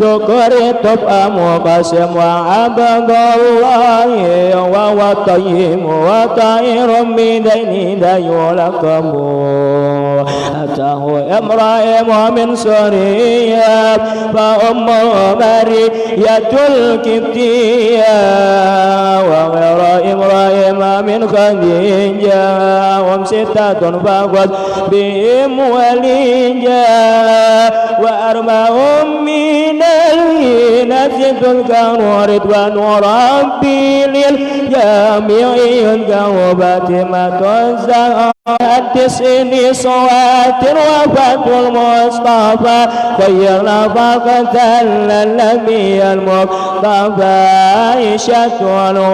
ذكر تبقى مقسم وعبد الله وهو الطيب وطائر بدين لا يلقب أتاه إبراهيم من سوريا فأمه مرية الكبتية وغير إبراهيم من خديجة هم ستة فقد بهم وليجا وأربعهم من الإناث تذكر رضوان ربي للجميع يذكر فاطمة الزهراء التسع نسوات وفاة المصطفى خير نفقة للنبي المصطفى عائشة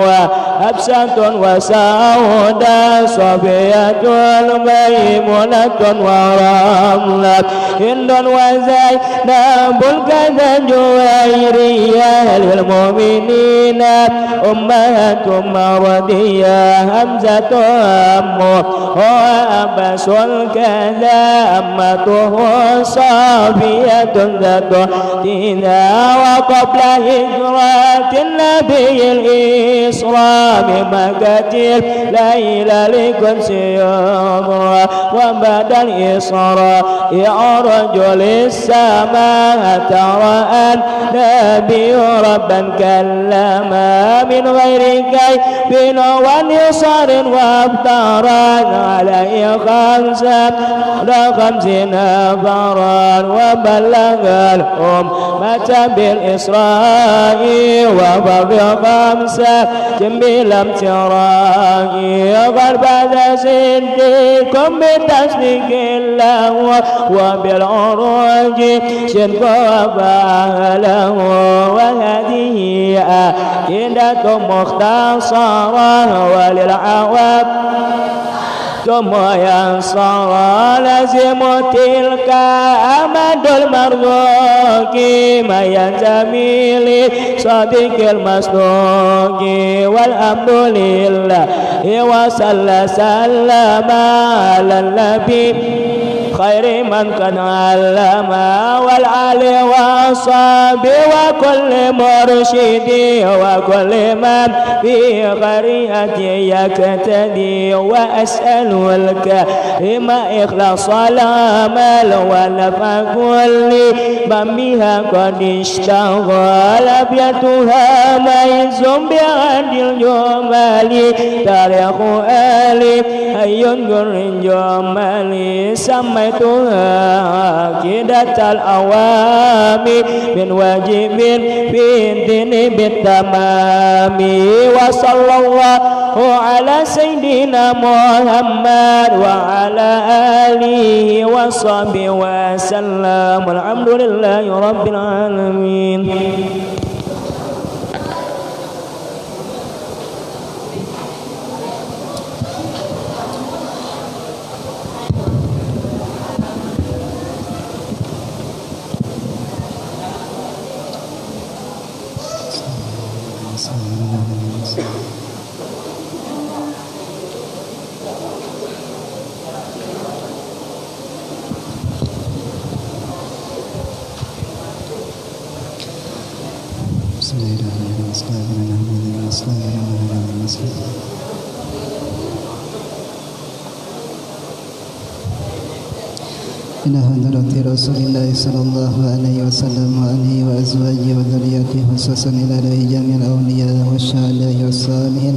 وحفصة وسودة صفية ميمونة ورملة هند وزينب كذا جويرية للمؤمنين أمهات مرضية همزة أمه وأبس كذا أمته صافية ذات دينا وقبل هجرة النبي الإسراء بمكة ليلة لقدس يضرى وبعد الإسراء رجل السماء ترى النبي ربا كلما من غير كيف ونصر وافترى عليه خمس نفرا وبلغ الأمة بالإسراء وفق خمسة بالامتراء غرب صديق بتصديق الله وبالعروج شرك وفعله وهذه عقيدة مختصرة وللعوام ثم ينصر لازم تلك أمد المرزوق ما ينتمي لصديق المصدوق والحمد لله وصلى سلم على النبي خير من قد علم والعلي والصحب وكل مرشد وكل من في قريته يقتدي وأسأل الكريم إخلاص العمل ونفع كل من بها قد اشتغل أبياتها ميز بعد الجمال تاريخ آلي حي الجمال سميتها عقيدة الأوامر من واجب في الدين بالتمام وصلى الله على سيدنا محمد وعلى آله وصحبه وسلم والحمد لله رب العالمين. إلى حضرة رسول الله صلى الله عليه وسلم وآله وأزواجه وذريته خصوصا إلى جميع الأولياء والشهداء والصالحين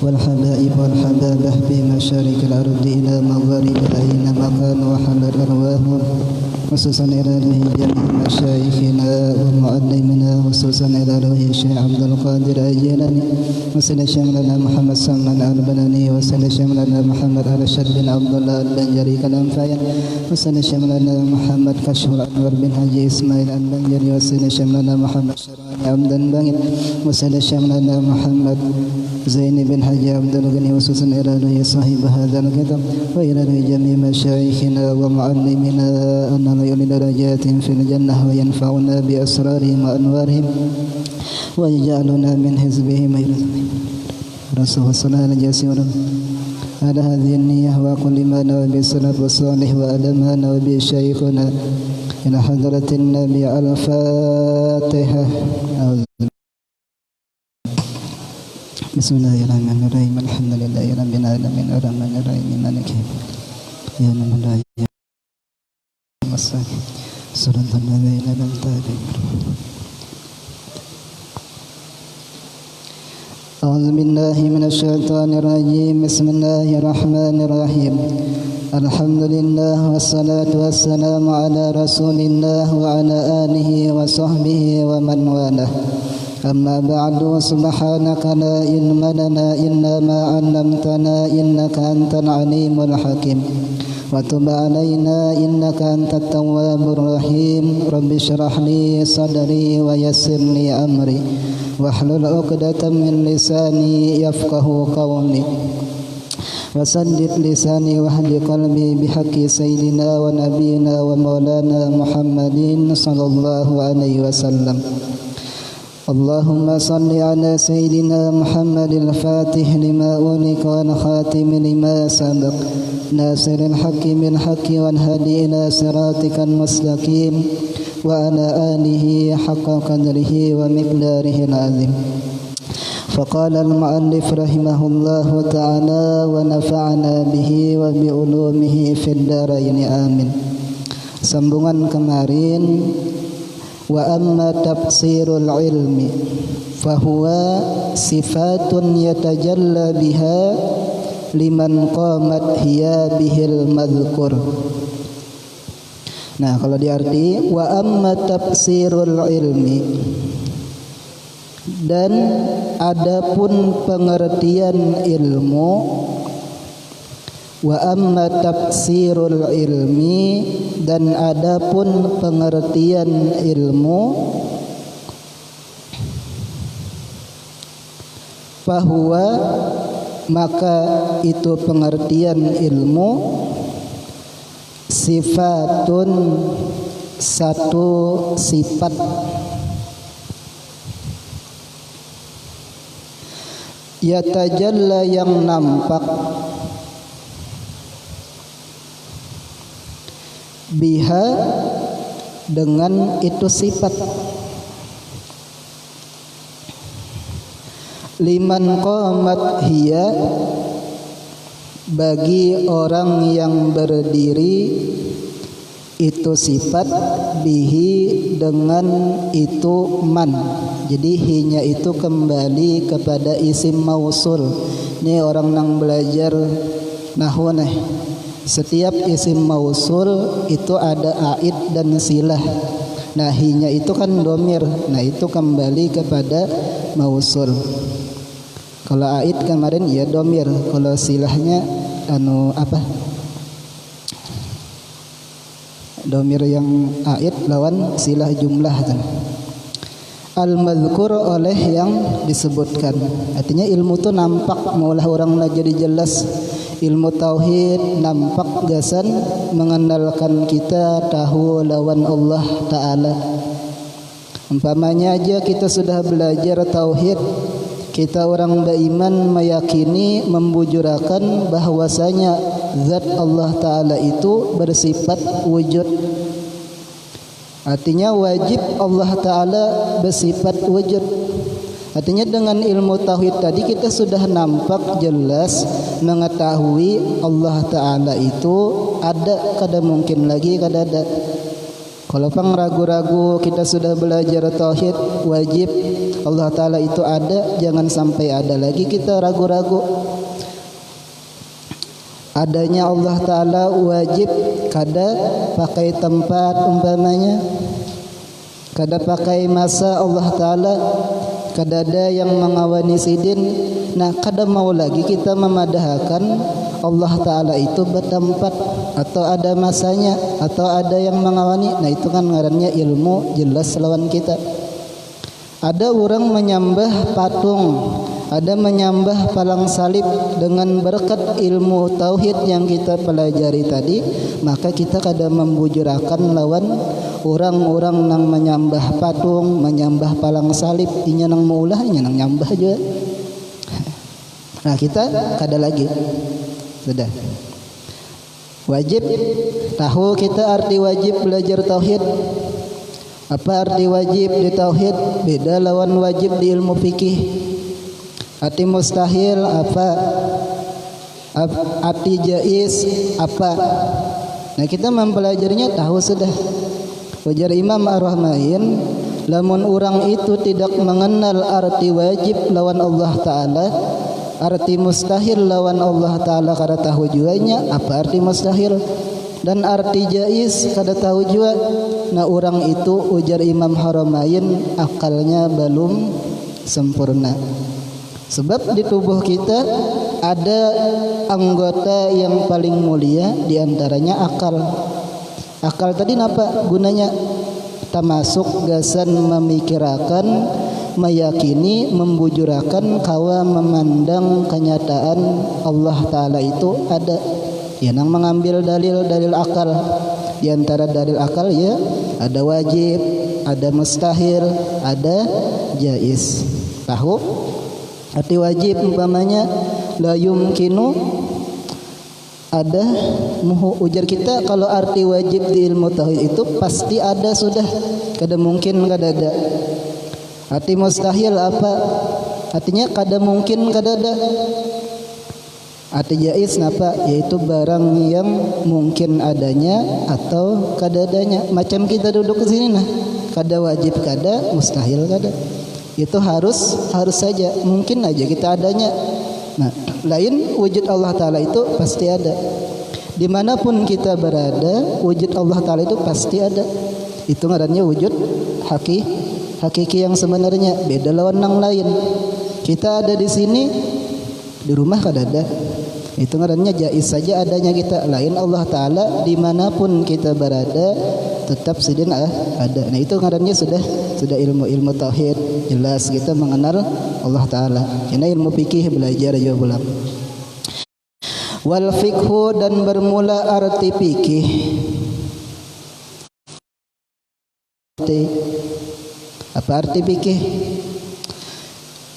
والحبائب والحبابة في مشارق الأرض إلى مغاربها أينما كانوا وحلت أرواحهم خصوصا إلى جميع مشايخنا ومعلمنا خصوصا إلى روح الشيخ عبد القادر الجيلاني وسل شملنا محمد سلمان البناني وسل شملنا محمد أرشد بن عبد الله البنجري كالأنفايا وسل شملنا محمد كشف الأنور بن حجي إسماعيل البنجري وسل شملنا محمد شرعاني عبد البنجري وسل شملنا محمد زين بن حجي عبد الغني وخصوصا إلى روح صاحب هذا الكتاب وإلى روح جميع مشايخنا ومعلمنا أن يولي درجات في الجنة وينفعنا بأسرارهم وأنوارهم ويجعلنا من حزبهم رسول صلى الله عليه وسلم على هذه النية وكل ما نوى بالسلف والصالح وعلى ما نوى بشيخنا إلى حضرة النبي الفاتحة. بسم الله الرحمن الرحيم الحمد لله رب العالمين الرحمن الرحيم مالك يوم الدين صراط الذين أنعمت عليهم. أعوذ بالله من الشيطان الرجيم. بسم الله الرحمن الرحيم. الحمد لله والصلاة والسلام على رسول الله وعلى آله وصحبه ومن والاه. أما بعد سبحانك لا علم لنا إلا ما علمتنا إنك أنت العليم الحكيم وتب علينا إنك أنت التواب الرحيم. رب اشرح لي صدري ويسر لي أمري واحلل عقدة من لساني يفقه قولي وسدد لساني واهد قلبي بحق سيدنا ونبينا ومولانا محمد صلى الله عليه وسلم. اللهم صل على سيدنا محمد الفاتح لما أغلق والخاتم لما سبق ناصر الحق بالحق والهادي إلى صراطك المستقيم وعلى آله حق قدره ومقداره العظيم. فقال المؤلف رحمه الله تعالى ونفعنا به وبعلومه في الدارين آمين. Sambungan kemarin, wa amma tafsirul ilmi fahuwa sifatun yatajalla biha liman qamat hiya bihil madhkur. Nah, kalau diarti wa amma tafsirul ilmi, dan adapun pengertian ilmu, wa amma tafsirul ilmi, dan adapun pengertian ilmu, fahuwa, maka itu pengertian ilmu, sifatun, satu sifat, yatajalla yang nampak, biha dengan itu sifat, liman qamat hiya, bagi orang yang berdiri itu sifat, bihi dengan itu man. Jadi hinya itu kembali kepada isim mausul. Ini orang yang belajar nahwu nih. Setiap isim mausul itu ada aid dan silah. Nah, hinya itu kan domir. Nah, itu kembali kepada mausul. Kalau aid kemarin ya domir. Kalau silahnya domir yang aid lawan silah jumlah kan. Al-madhkur, oleh yang disebutkan. Artinya ilmu itu nampak, maulah orang jadi jelas. Ilmu tauhid nampak gasan mengenalkan kita tahu lawan Allah Ta'ala. Umpamanya aja kita sudah belajar tauhid, kita orang beriman meyakini, membujurakan bahwasanya zat Allah Ta'ala itu bersifat wujud. Artinya wajib Allah Ta'ala bersifat wujud. Artinya dengan ilmu tauhid tadi kita sudah nampak jelas mengetahui Allah Ta'ala itu ada, kada mungkin lagi kada ada. Kalau pang ragu-ragu kita sudah belajar tauhid, wajib Allah Ta'ala itu ada, jangan sampai ada lagi kita ragu-ragu. Adanya Allah Ta'ala wajib, kada pakai tempat umpamanya, kada pakai masa Allah Ta'ala, kada ada yang mengawani sidin. Nah, kada mau lagi kita memadahkan Allah Ta'ala itu bertempat atau ada masanya atau ada yang mengawani. Nah, itu kan ngarannya ilmu jelas lawan kita. Ada orang menyembah patung, ada menyembah palang salib. Dengan berkat ilmu tauhid yang kita pelajari tadi, maka kita kada membujurakan lawan orang-orang yang menyembah patung, menyembah palang salib. Inya nang maulah, inya nang nyambah juga. Nah, kita kada lagi. Sudah. Wajib, tahu kita arti wajib belajar tauhid. Apa arti wajib di tauhid? Beda lawan wajib di ilmu fikih. Arti mustahil apa? Arti jaiz apa? Nah, kita mempelajarinya tahu sudah. Ujar Imam Ar-Rahmain, lamun orang itu tidak mengenal arti wajib lawan Allah Ta'ala, arti mustahil lawan Allah Ta'ala kada tahu juanya apa arti mustahil, dan arti jaiz kada tahu jua. Nah, orang itu ujar Imam Haramain akalnya belum sempurna. Sebab di tubuh kita ada anggota yang paling mulia, diantaranya akal. Akal tadi apa gunanya? Termasuk gasan memikirakan, meyakini, membujurakan kawa memandang kenyataan Allah Ta'ala itu ada. Ya, nang mengambil dalil-dalil akal. Di antara dalil akal ya ada wajib, ada mustahil, ada jaiz. Tahu? Arti wajib umpamanya la yumkinu ada muhu. Ujar kita kalau arti wajib di ilmu tauhid itu pasti ada sudah, kada mungkin kada ada. Arti mustahil apa? Artinya kada mungkin kada ada. Arti jaiz apa? Yaitu barang yang mungkin adanya atau kada adanya. Macam kita duduk di sini nah, kada wajib kada, mustahil kada. Itu harus saja, mungkin aja kita adanya. Nah, lain wujud Allah Ta'ala itu pasti ada. Dimanapun kita berada, wujud Allah Ta'ala itu pasti ada. Itu ngarannya wujud hakiki yang sebenarnya. Beda lawan yang lain. Kita ada di sini, di rumah kada ada. Itu ngarannya jaiz saja adanya kita. Lain Allah Ta'ala dimanapun kita berada tetap sidin ada. Nah, itu ngarannya sudah ilmu tauhid. Jelas kita mengenal Allah Ta'ala. Ini ilmu fikih belajar juga pulang. Wal fikhu, dan bermula arti fikih. Apa arti fikih?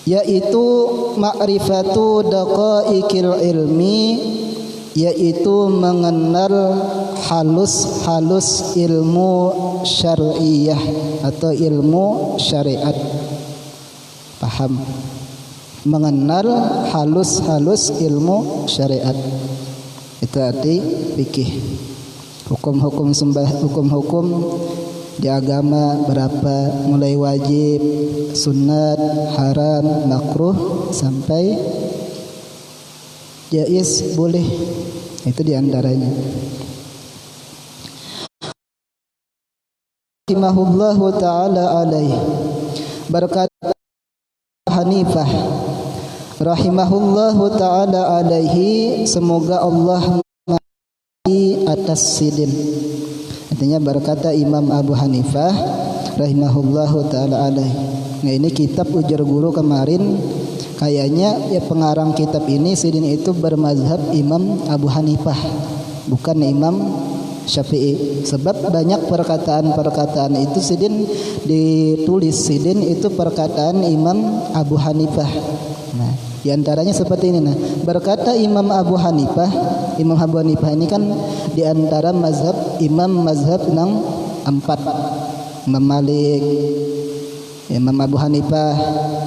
Yaitu ma'rifatu daqaiqil ilmi, yaitu mengenal halus-halus ilmu syar'iyah atau ilmu syariat. Paham? Mengenal halus-halus ilmu syariat. Itu arti fikih. Hukum-hukum hukum-hukum di agama berapa, mulai wajib, sunat, haram, makruh sampai jaiz boleh. Itu diantaranya. Rahimahullahu ta'ala alaih, berkata Hanifah rahimahullahu ta'ala alaihi, semoga Allah mengampuni atas sidin. Artinya berkata Imam Abu Hanifah rahimahullahu ta'ala alaihi. Nah, ini kitab ujar guru kemarin, kayaknya ya pengarang kitab ini sidin itu bermazhab Imam Abu Hanifah, bukan Imam Syafi'i. Sebab banyak perkataan-perkataan itu sidin ditulis sidin itu perkataan Imam Abu Hanifah. Nah, di antaranya seperti ini. Nah, berkata Imam Abu Hanifah ini kan di antara mazhab nang empat. Imam Malik, Imam Abu Hanifah,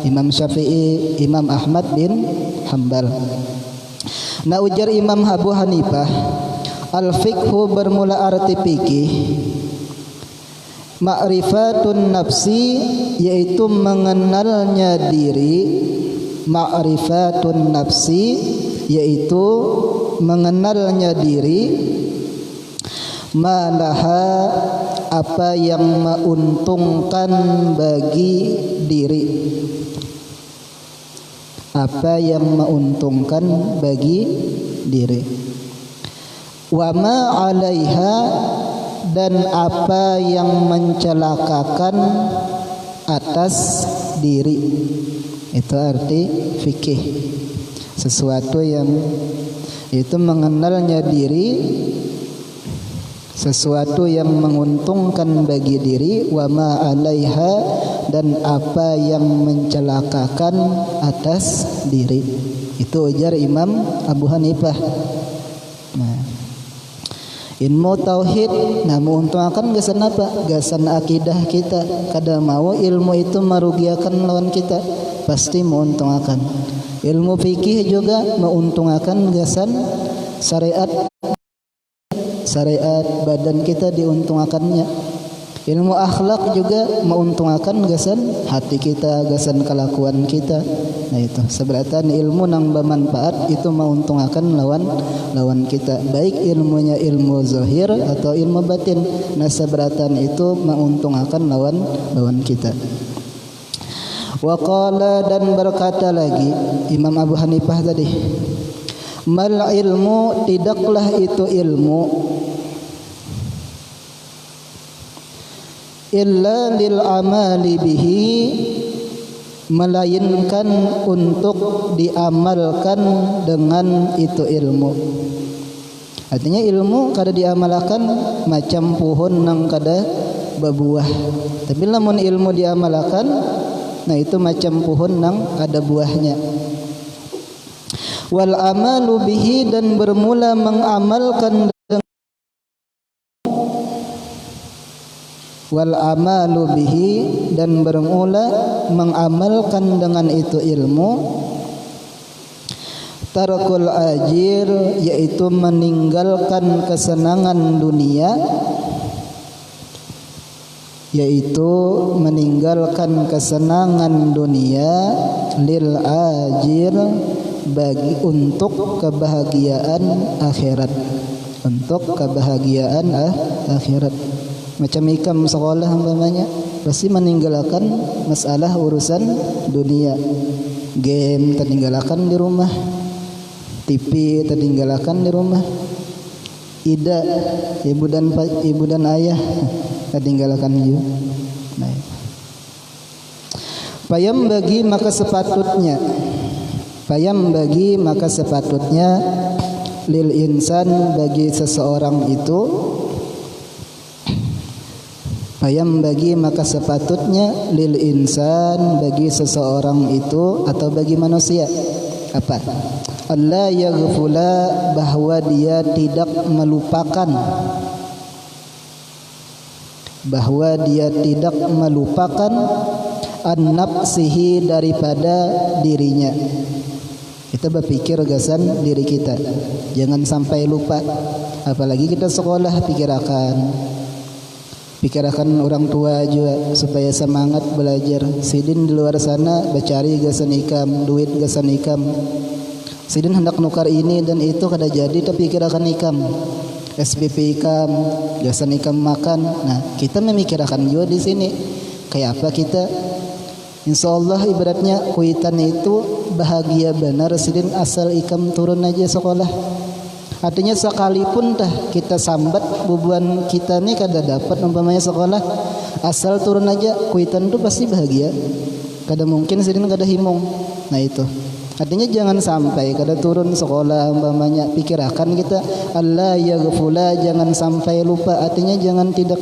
Imam Syafi'i, Imam Ahmad bin Hanbal. Nah, ujar Imam Abu Hanifah, al-fiqhu bermula arti fikih ma'rifatun nafsi, yaitu mengenalnya diri. Ma'rifatun nafsi, yaitu mengenalnya diri. Malaha, apa yang menguntungkan bagi diri. Apa yang menguntungkan bagi diri. Wa ma 'alaiha, dan apa yang mencelakakan atas diri. Itu arti fikih. Sesuatu yang itu mengenalnya diri, sesuatu yang menguntungkan bagi diri. Wa ma 'alaiha, dan apa yang mencelakakan atas diri. Itu ujar Imam Abu Hanifah. Nah, ilmu tauhid namun untungakan gasan apa? Gasan akidah kita. Kada mau ilmu itu merugiakan lawan kita, pasti menguntungkan. Ilmu fikih juga menguntungkan gasan syariat badan kita diuntungkannya. Ilmu akhlak juga menguntungkan gasan hati kita, gasan kelakuan kita. Nah itu seberatan ilmu nang bermanfaat itu menguntungkan lawan kita, baik ilmunya ilmu zahir atau ilmu batin. Nah seberatan itu menguntungkan lawan kita. Waqala, dan berkata lagi Imam Abu Hanifah tadi, mal ilmu, tidaklah itu ilmu, illa lil amali bihi, melainkan untuk diamalkan dengan itu ilmu. Artinya ilmu kada diamalkan macam pohon nang kada berbuah, tapi lamun ilmu diamalkan, nah itu macam pohon nang ada buahnya. Wal amalu bihi, dan bermula mengamalkan, wal amalu bihi, dan bermula mengamalkan dengan itu ilmu, tarakul ajir, yaitu meninggalkan kesenangan dunia, yaitu meninggalkan kesenangan dunia, lil ajir, bagi untuk kebahagiaan akhirat, untuk kebahagiaan akhirat. Macam ikam sekolah umpamanya pasti meninggalkan masalah urusan dunia. Game tertinggalkan di rumah, TV tertinggalkan di rumah, ida ibu dan ayah tertinggalkan juga. Nah, payam bagi maka sepatutnya lil insan, bagi seseorang itu, payam bagi maka sepatutnya lil insan, bagi seseorang itu atau bagi manusia, apa? Allah yaghfula, bahwa dia tidak melupakan, an nafsihi, daripada dirinya. Kita berpikir gasan diri kita, jangan sampai lupa. Apalagi kita sekolah, pikirkan orang tua juga supaya semangat belajar. Sidin di luar sana bercari gasan ikam, duit gasan ikam. Sidin hendak nukar ini dan itu kada jadi, tapi pikirkan ikam, SPP ikam, gasan ikam makan. Nah kita memikirkan juga di sini kayak apa kita. Insya Allah ibaratnya kuitan itu bahagia benar sidin asal ikam turun aja sekolah. Artinya sekalipun dah kita sambat bubuan kita nih kada dapat umpamanya sekolah, asal turun aja kuitan itu pasti bahagia. Kada mungkin sidin kada himung. Nah itu artinya jangan sampai kada turun sekolah umpamanya, pikirkan kita Allah yaghfula, jangan sampai lupa. Artinya jangan tidak,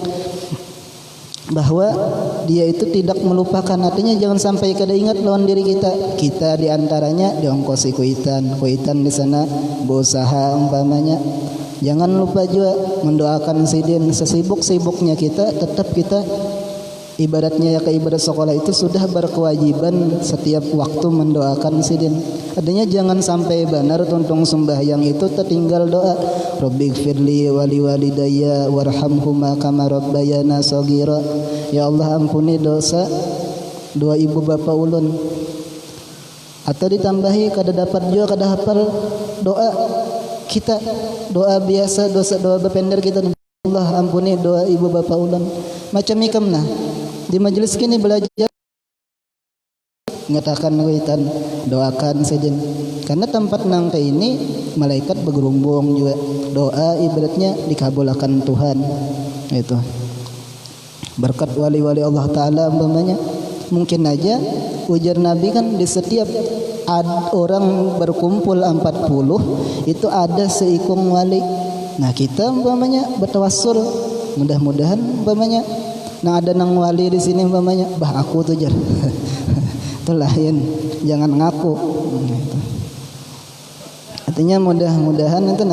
bahwa dia itu tidak melupakan. Artinya jangan sampai kada ingat lawan diri kita. Kita diantaranya diongkosi kuitan di sana berusaha umpamanya. Jangan lupa juga mendoakan sidin. Sesibuk-sibuknya kita, tetap kita ibaratnya ya, ke ibadat sekolah itu sudah berkewajiban setiap waktu mendoakan sidin. Artinya jangan sampai benar tuntung sembahyang itu tertinggal doa, Rabbighfirli wali walidayya warhamhuma kama rabbayana shaghira. Ya Allah ampuni dosa dua ibu bapa ulun. Atau ditambahi kada dapat juga kada hafal doa kita, doa biasa, doa berpender kita, Allah ampuni doa ibu bapa ulun. Macam ikam nah di majelis kini belajar ngatakan kuitan, doakan saja. Karena tempat nang kayak ini malaikat bergerumbung juga, doa ibaratnya dikabulkan Tuhan. Itu berkat wali-wali Allah Ta'ala umpamanya. Mungkin aja ujar Nabi kan di setiap orang berkumpul 40 itu ada seikung wali. Nah kita umpamanya bertawassul, mudah-mudahan umpamanya nah ada nang wali di sini umpamanya, bah aku tuh jar itu lain, jangan ngaku. Artinya mudah-mudahan itu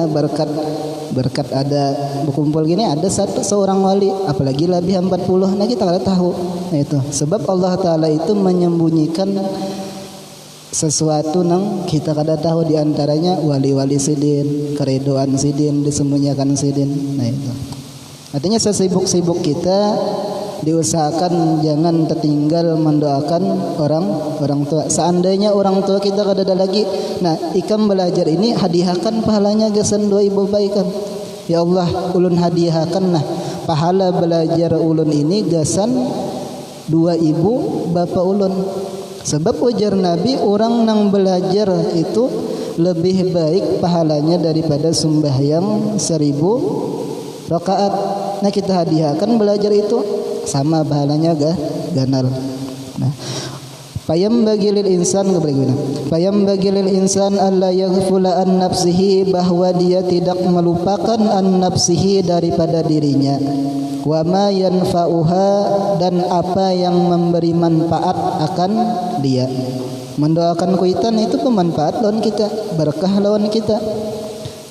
berkat ada berkumpul gini, ada seorang wali, apalagi lebih 40, nah kita nggak tahu. Nah itu sebab Allah Ta'ala itu menyembunyikan sesuatu nang kita kada tahu, diantaranya wali-wali sidin, keredoan sidin disembunyikan sidin. Nah itu artinya sesibuk-sibuk kita diusahakan jangan tertinggal mendoakan orang tua. Seandainya orang tua kita kada ada lagi, nah ikam belajar ini hadiahkan pahalanya gesan dua ibu baikan. Ya Allah, ulun hadiahkan nah pahala belajar ulun ini gesan dua ibu bapa ulun. Sebab ujar Nabi, orang nang belajar itu lebih baik pahalanya daripada sembahyang 1000 rakaat. Nah kita hadiahkan belajar itu, sama pahalanya ganal. Nah, bagi lil insan alla yaghfula an nafsihi, bahwa dia tidak melupakan an nafsihi daripada dirinya, wa ma yanfa'uha, dan apa yang memberi manfaat akan dia. Mendoakan kuitan itu pemanfaat lawan kita, berkah lawan kita.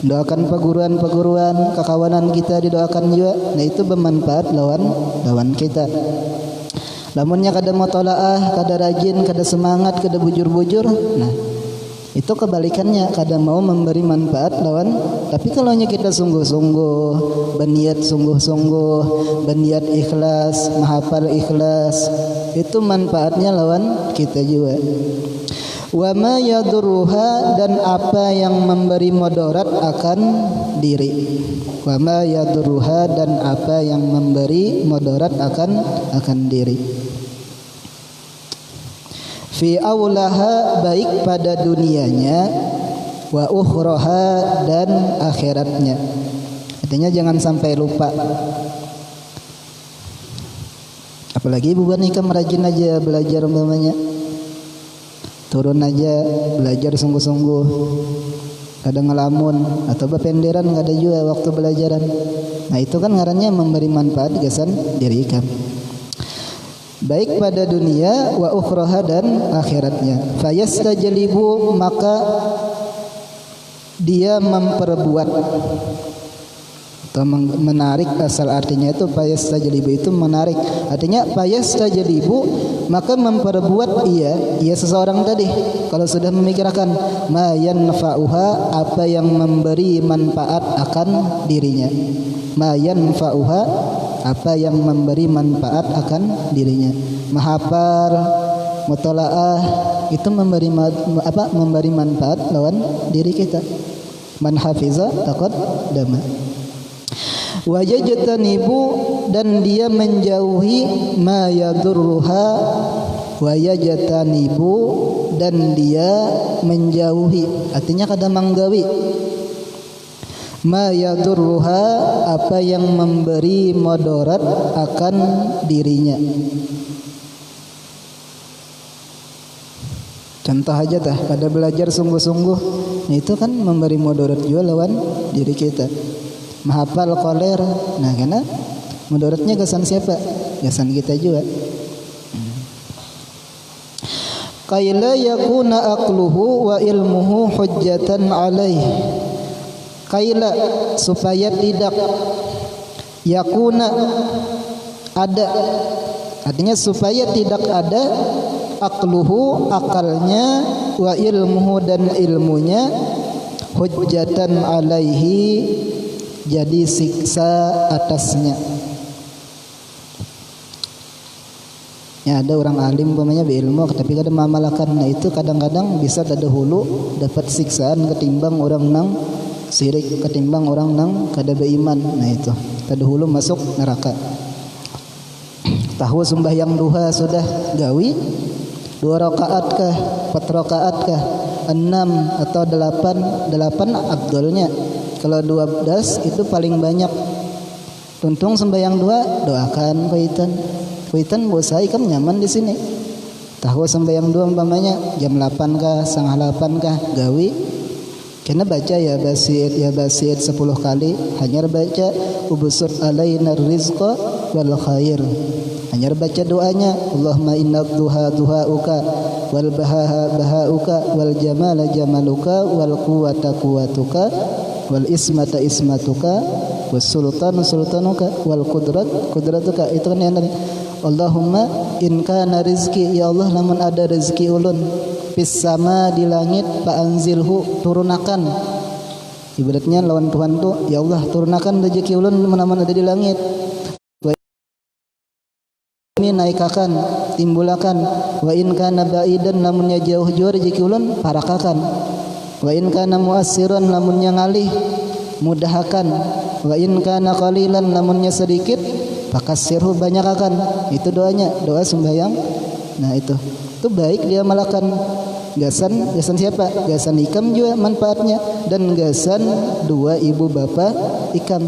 Doakan perguruan-perguruan kekawanan kita didoakan juga, nah itu bermanfaat lawan kita. Lamunnya kada mutalaah, kada rajin, kada semangat, kada bujur-bujur, nah itu kebalikannya, kada mau memberi manfaat lawan. Tapi kalau kita sungguh-sungguh, berniat sungguh-sungguh, berniat ikhlas, menghafal ikhlas, itu manfaatnya lawan kita juga. Wa ma yadurruha, dan apa yang memberi mudarat akan diri. Wa ma yadurruha, dan apa yang memberi mudarat akan diri. Fi aulaha, baik pada dunianya, wa ukhraha, dan akhiratnya. Artinya jangan sampai lupa. Apalagi bukan ikam rajin aja belajar umpamanya, turun aja belajar sungguh-sungguh, kadang ngelamun atau berpenderan nggak ada juga waktu belajaran. Nah itu kan ngarannya memberi manfaat gesan diri ikam, baik pada dunia wa ukhraha, dan akhiratnya. Fayastajlibu, maka dia memperbuat atau menarik. Asal artinya itu fayastajlibu itu menarik, artinya fayastajlibu maka memperbuat ia seseorang tadi, kalau sudah memikirkan ma yanfa'uha, apa yang memberi manfaat akan dirinya. Ma yanfa'uha, apa yang memberi manfaat akan dirinya. Menghafal, mutalaah, itu memberi manfaat lawan diri kita. Man hafiza taqaddama. Wa yajtanibu, dan dia menjauhi ma yadurruha, wa yajtanibu, dan dia menjauhi, artinya kada manggawi, ma yadurruha, apa yang memberi mudarat akan dirinya. Contoh aja tah, kada belajar sungguh-sungguh, nah itu kan memberi mudarat juga lawan diri kita. Menghafal koler, nah karena mudaratnya kesan siapa? Kesan kita juga. Kaila yakuna aqluhu wa ilmuhu hujjatan alaih. Kaila, supaya tidak yakuna ada, artinya supaya tidak ada aqluhu, akalnya, wa ilmuhu, dan ilmunya, hujjatan alaihi, jadi siksa atasnya. Ya ada orang alim umpamanya berilmu tapi kada mengamalkan, nah itu kadang-kadang bisa terdahulu dapat siksaan ketimbang orang nang sirik, ketimbang orang nang kada beriman. Nah itu terdahulu masuk neraka. Tahu sembahyang duha sudah gawi 2 rakaat kah, 4 rakaat kah, 6 atau 8 abdulnya. Kalau 12 itu paling banyak. Tuntung sembahyang 2, doakan kuitan bosa ikam nyaman di sini. Tahu sembahyang 2 umpamanya jam 8 kah, setengah 8 kah, gawi. Kena baca ya basid 10 kali. Hanya baca ubusur alaina rizqa wal khair. Hanya baca doanya, Allahumma inna duhauka wal bahaa bahauka wal jamala jamaluka wal quwwata quwwatuka wal ismata ismatuka was sultanu sultanuka wal qudrat qudratuka. Itu kan yang tadi. Allahumma in kana rizki, ya Allah lamun ada rezeki ulun fis sama di langit fa anzilhu turunakan. Ibaratnya lawan Tuhan tu, ya Allah turunakan rezeki ulun mana-mana ada di langit. Ini naikakan, timbulakan. Wa in kana baidan lamunnya jauh-jauh rezeki ulun parakakan. Wa in kana muassiran lamunnya ngalih mudahkan. Wa in kana qalilan lamunnya sedikit fakasirhu banyakakan. Itu doanya, doa sembahyang. Nah itu baik dia malakan. Gasan siapa? Gasan ikam juga manfaatnya, dan gasan dua ibu bapa ikam.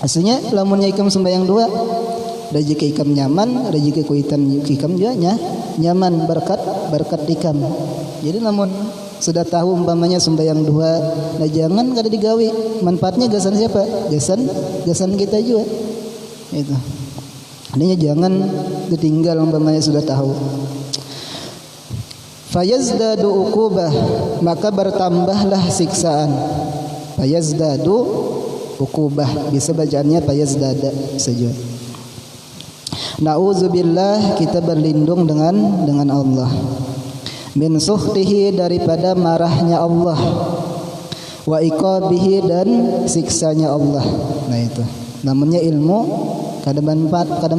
Aslinya lamunnya ikam sembahyang dua, rezeki ikam nyaman, rezeki kuitan ikam juga nyaman, berkat ikam. Jadi lamun sudah tahu umpamanya sembahyang dua, nah jangan kada digawi. Manfaatnya gasan siapa? Gasan kita juga. Itu. Artinya jangan ditinggal umpamanya sudah tahu. Fayazdadu uqubah, maka bertambahlah siksaan. Fayazdadu uqubah, bisa bacaannya fayazdada saja. Nauzubillah, kita berlindung dengan Allah. Min sukhtihi, daripada marahnya Allah. Wa iqabihi, dan siksanya Allah. Nah itu namanya ilmu kada bermanfaat, kada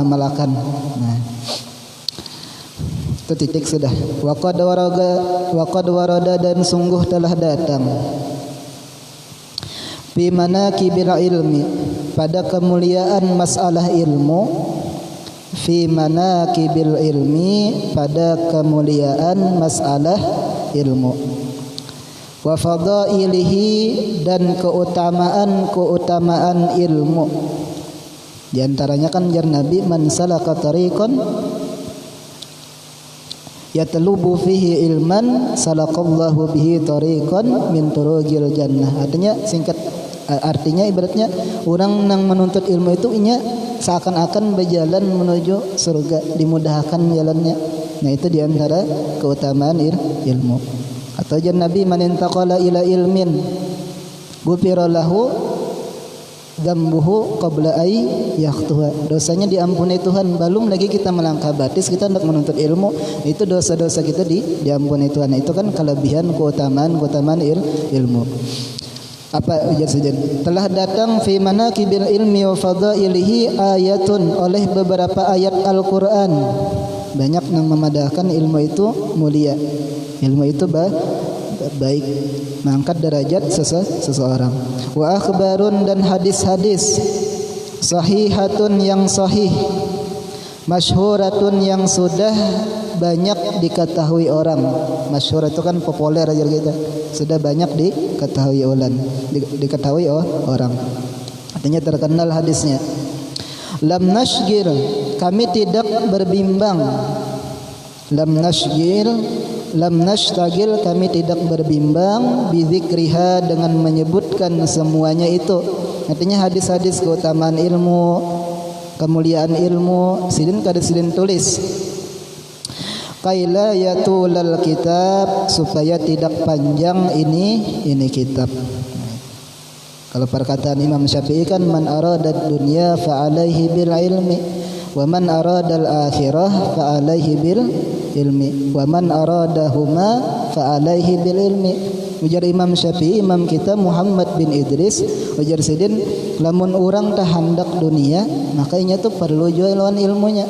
amalakan. Nah itu titik sudah. Wa qad warada, dan sungguh telah datang fi manaqibil ilmi, pada kemuliaan masalah ilmu. Fi manaqibil ilmi, pada kemuliaan masalah ilmu. Wa fadailihi, dan keutamaan ilmu. Di antaranya kan jar Nabi, man salaka tariqan yatlubu fihi ilman salakallahu bihi tariqan min turuqil jannah. Artinya ibaratnya orang yang menuntut ilmu itu seakan-akan berjalan menuju surga, dimudahkan jalannya. Nah itu di antara keutamaan ilmu. Atau jan Nabi, man intaqala ila ilmin ghufira lahu dzambuhu qabla ay yaqtuha. Dosanya diampuni Tuhan, belum lagi kita melangkah batis kita hendak menuntut ilmu, itu dosa-dosa kita diampuni Tuhan. Itu kan kelebihan keutamaan ilmu. Apa ujar saja? Telah datang fi manaqibil ilmi wa fadailihi ayatun, oleh beberapa ayat Al-Qur'an banyak yang memadahkan ilmu itu mulia. Ilmu itu baik, mengangkat derajat seseorang. Wa akhbarun, dan hadis-hadis sahihatun, yang sahih, masyhuratun, yang sudah banyak diketahui orang. Masyhur itu kan populer aja kita, sudah banyak diketahui orang. Artinya terkenal hadisnya. Lam nashgir, kami tidak berbimbang. Lam nashtagil, kami tidak berbimbang bizikriha, dengan menyebutkan semuanya itu. Artinya hadis-hadis keutamaan ilmu, kemuliaan ilmu, sidin tulis. Qaila yatulal kitab, supaya tidak panjang ini kitab. Kalau perkataan Imam Syafi'i kan, man aradad dunya fa alaihi bil ilmi, wa man aradal akhirah fa alaihi bil ilmi, wa man aradahuma fa alaihi bil ilmi. Ujar Imam Syafi'i, imam kita Muhammad bin Idris, ujar sidin, lamun orang tah hendak dunia, makanya tuh perlu juga lawan ilmunya.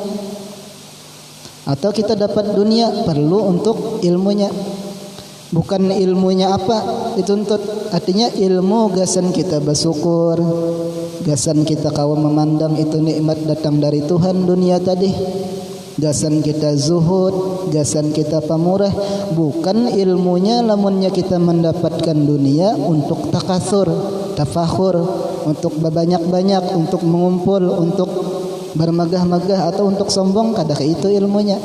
Atau kita dapat dunia perlu untuk ilmunya. Bukan ilmunya apa dituntut. Artinya ilmu gasan kita bersyukur, gasan kita kawan memandang itu nikmat datang dari Tuhan dunia tadi. Gasan kita zuhud, gasan kita pamurah. Bukan ilmunya lamunnya kita mendapatkan dunia untuk takasur, tafakhur, untuk berbanyak-banyak, untuk mengumpul, untuk bermegah-megah, atau untuk sombong. Kadah itu ilmunya.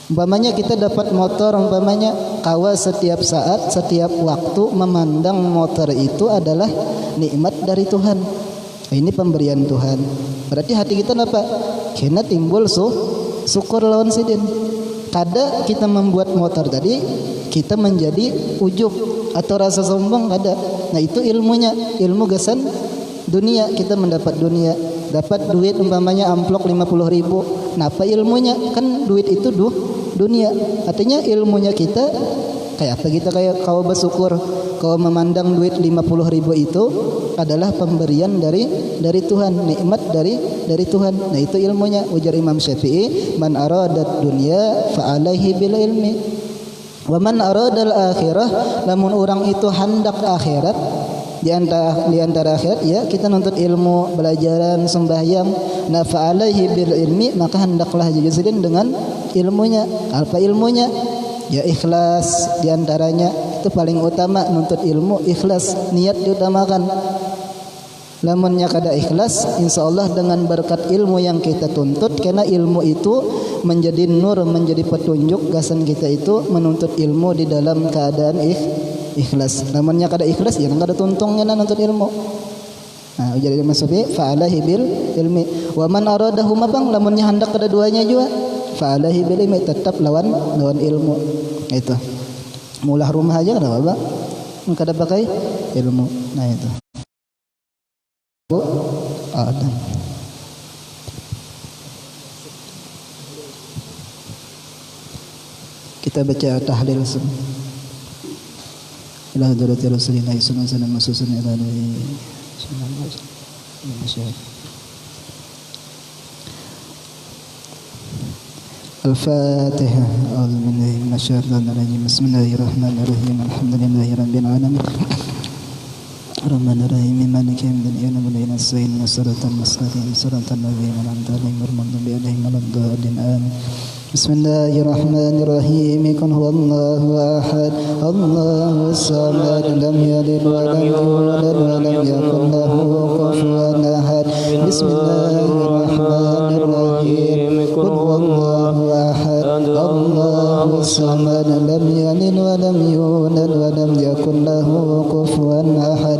Umpamanya kita dapat motor, umpamanya kawa setiap saat, setiap waktu memandang motor itu adalah nikmat dari Tuhan. Ini pemberian Tuhan. Berarti hati kita apa? Kena timbul syukur lawan sidin. Kada kita membuat motor tadi, kita menjadi ujub atau rasa sombong kada. Nah itu ilmunya, ilmu gasan dunia. Kita mendapat dunia, dapat duit umpamanya amplok 50.000. Nah apa ilmunya? Kan duit itu dunia. Artinya ilmunya kita kayak apa? Kita kayak kau bersyukur, kau memandang duit 50.000 itu adalah pemberian dari Tuhan, nikmat dari Tuhan. Nah itu ilmunya. Ujar Imam Syafi'i, man aradat dunya fa alaihi bil ilmi wa man aradal akhirah, lamun orang itu hendak akhirat, di antara akhirat ya kita nuntut ilmu, belajaran, sembahyang. Nah fa alaihi bil ilmi, maka hendaklah jujuzin dengan ilmunya. Apa ilmunya? Ya ikhlas, di antaranya itu paling utama. Nuntut ilmu ikhlas, niat diutamakan. Lamunnya kada ikhlas, insyaallah dengan berkat ilmu yang kita tuntut, karena ilmu itu menjadi nur, menjadi petunjuk gasan kita itu menuntut ilmu di dalam keadaan ikhlas. Lamunnya kada ikhlas, ya kada tuntungnya nuntut ilmu. Nah, jadi maksudnya fa'alahi bil ilmi. Wa man aradahu mabang, lamunnya hendak kedua-duanya juga, fa'alahi bil ilmi, tetap lawan ilmu. Itu. Mulah rumah aja kada apa-apa. Kada pakai ilmu. Nah itu. Adam. Kita baca tahlil semua. Ila hadrati Rasulillah sallallahu alaihi wasallam ila Al-Fatihah. A'udzu billahi minasyaitonir rajim. Bismillahirrahmanirrahim. Alhamdulillahi rabbil alamin. Ar-Rahmanir-Rahim. Maliki yaumiddin. Iyyaka na'budu wa iyyaka nasta'in. Shiratal mustaqim. Shiratal ladzina an'amta 'alaihim ghairil maghdubi 'alaihim waladdallin. Amin. Bismillahirrahmanirrahim. Qul huwallahu ahad. Allahus samad. Lam yalid wa lam yulad wa lam yakul lahu kufuwan ahad. Bismillahirrahmanirrahim. Qul huwallahu ahad. Allahus samad. Lam yalid wa lam yulad wa lam yakul lahu kufuwan ahad.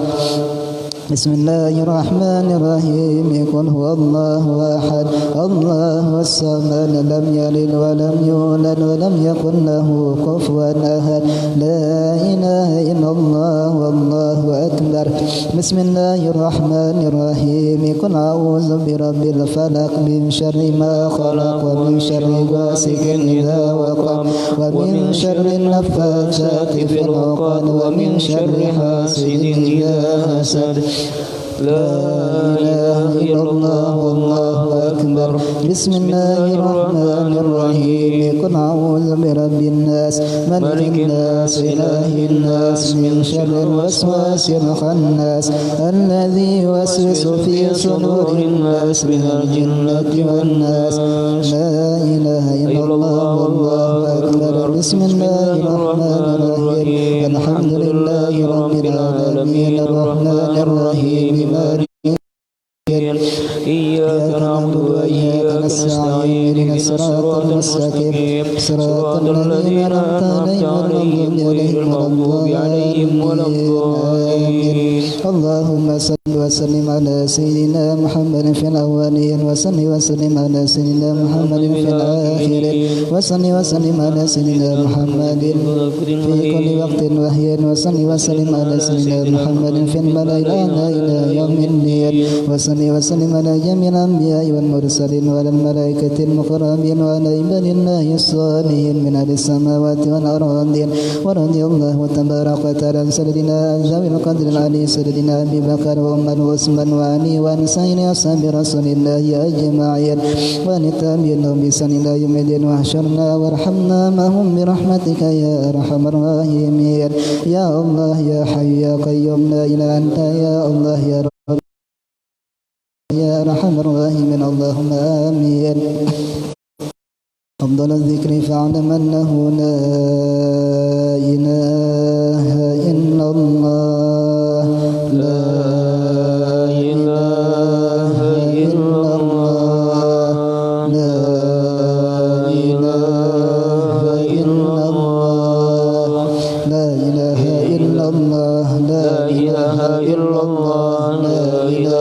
Bismillahirrahmanirrahim. Qul huwallahu ahad. Allahus samad. Lam yalid wa lam yulad wa lam yakul lahu kufuwan ahad. La ilaha illallah wallahu akbar. Bismillahirrahmanirrahim. Qul a'udzu birabbil falaq min syarri ma khalaq wa min syarri ghasiqin idza waqab wa min syarri naffasati fil 'uqad wa min syarri hasidin idza hasad. La ilaha illallah wallahu akbar. Bismillahirrahmanirrahim. Qul a'udzu birabbin nas malikin nas ilahin nas min syarril waswasil khannas alladzi yuwaswisu fi sudurin nas minal jinnati wan nas. La ilaha illallah wallahu akbar. Bismillahirrahmanirrahim. Alhamdulillahi rabbil alamin. Arrahmanir rahim. إياك نعبد وإياك نستعين. اهدنا الصراط المستقيم صراط الذين أنعمت عليهم غير المغضوب عليهم ولا الضالين. اللهم صل وسلم على سيدنا محمد في الأولين وصل وسلم على سيدنا محمد في الآخرين وصل وسلم على سيدنا محمد في كل وقت وحين وصل وسلم على سيدنا محمد في الملأ الأعلى إلى يوم الدين وصل وسلم على جميع الأنبياء والمرسلين وعلى الملائكة المقربين وعلى عباد الله الصالحين من أهل السماوات والأرضين. ورضي الله تبارك وتعالى عن سيدنا ذوي القدر العلي سيدنا أبي بكر وعمر وعثمان وعلي وعن سائر أصحاب رسول الله أجمعين وعن التابعين لهم بإحسان إلى يوم الدين. واحشرنا وارحمنا معهم برحمتك يا أرحم الراحمين. يا الله يا حي يا قيوم لا إله إلا أنت يا الله يا يا أرحم الراحمين. اللهم آمين. أفضل الذكر فاعلم أنه لا إله إلا الله. لا إله إلا الله. لا إله إلا الله. لا إله إلا الله. لا إله إلا الله. لا إله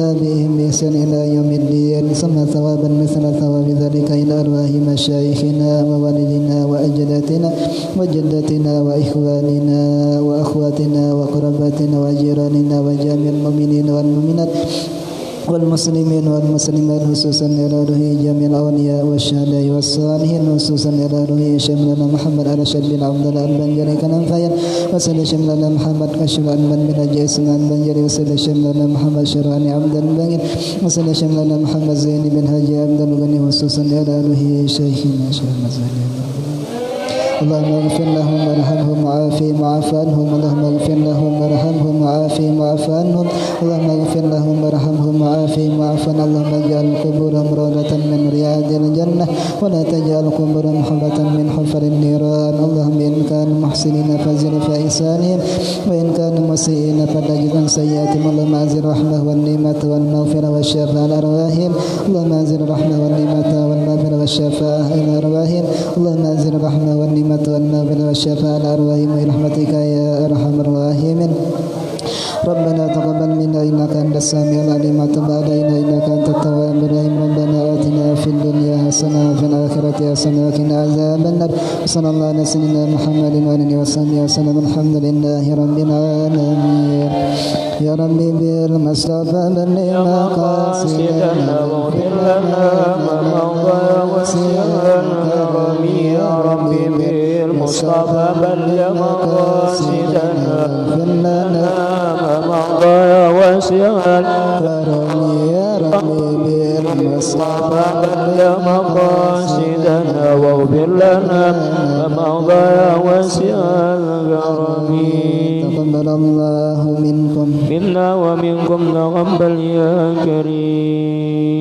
وتابعهم بإحسان إلى يوم الدين ثم ثوابا مثل ثواب ذلك إلى أرواح مشايخنا ووالدنا وأجدادنا وجداتنا وإخواننا وأخواتنا وقرباتنا وجيراننا وجميع المؤمنين والمؤمنات والمسلمين والمسلمات خصوصا إلى روح جميع الأولياء والشهداء والصالحين خصوصا إلى روح شملنا محمد على شد بن عبد الله البنجري كنفايا وسل شملنا محمد كشف عن بن جيس البنجري وسل شملنا محمد شرعني عبد البنجري وسل شملنا محمد زين بن هاجي عبد الغني خصوصا إلى روح شيخنا شيخ مزالي اللهم اغفر لهم وارحمهم وعافهم وعاف عنهم اللهم اغفر لهم وارحمهم وعافهم وعاف عنهم اللهم اغفر لهم وارحمهم وعافهم وعاف عنهم اللهم اجعل قبورهم روضة من رياض الجنة ولا تجعل قبورهم حفرة من حفر النيران اللهم إن كانوا محسنين فزد في إحسانهم وإن كانوا مسيئين فتجد عن سيئاتهم اللهم أنزل الرحمة والنعمة والمغفرة والشفاء على أرواحهم اللهم أنزل الرحمة والنعمة والمغفرة والشفاء على أرواحهم اللهم أنزل الرحمة والنعمة والمغفرة والشفاء على أرواحهم برحمتك يا أرحم الراحمين ربنا تقبل منا إنك أنت السميع العليم وتب علينا إنك أنت التواب الرحيم ربنا آتنا في الدنيا حسنة وفي الآخرة حسنة وقنا عذاب النار وصلى الله على سيدنا محمد وآله وصحبه وسلم الحمد لله رب العالمين يا ربي بالمصطفى بلغ مقاصدنا واغفر لنا ما مضى وسيرنا يا ربي بالمصطفى بلغ مقاصدنا واغفر لنا مضى وسيرا يا ربي بالمصطفى بلغ مقاصدنا واغفر لنا مضى وسيرا تقبل الله منكم منا ومنكم تقبل يا كريم.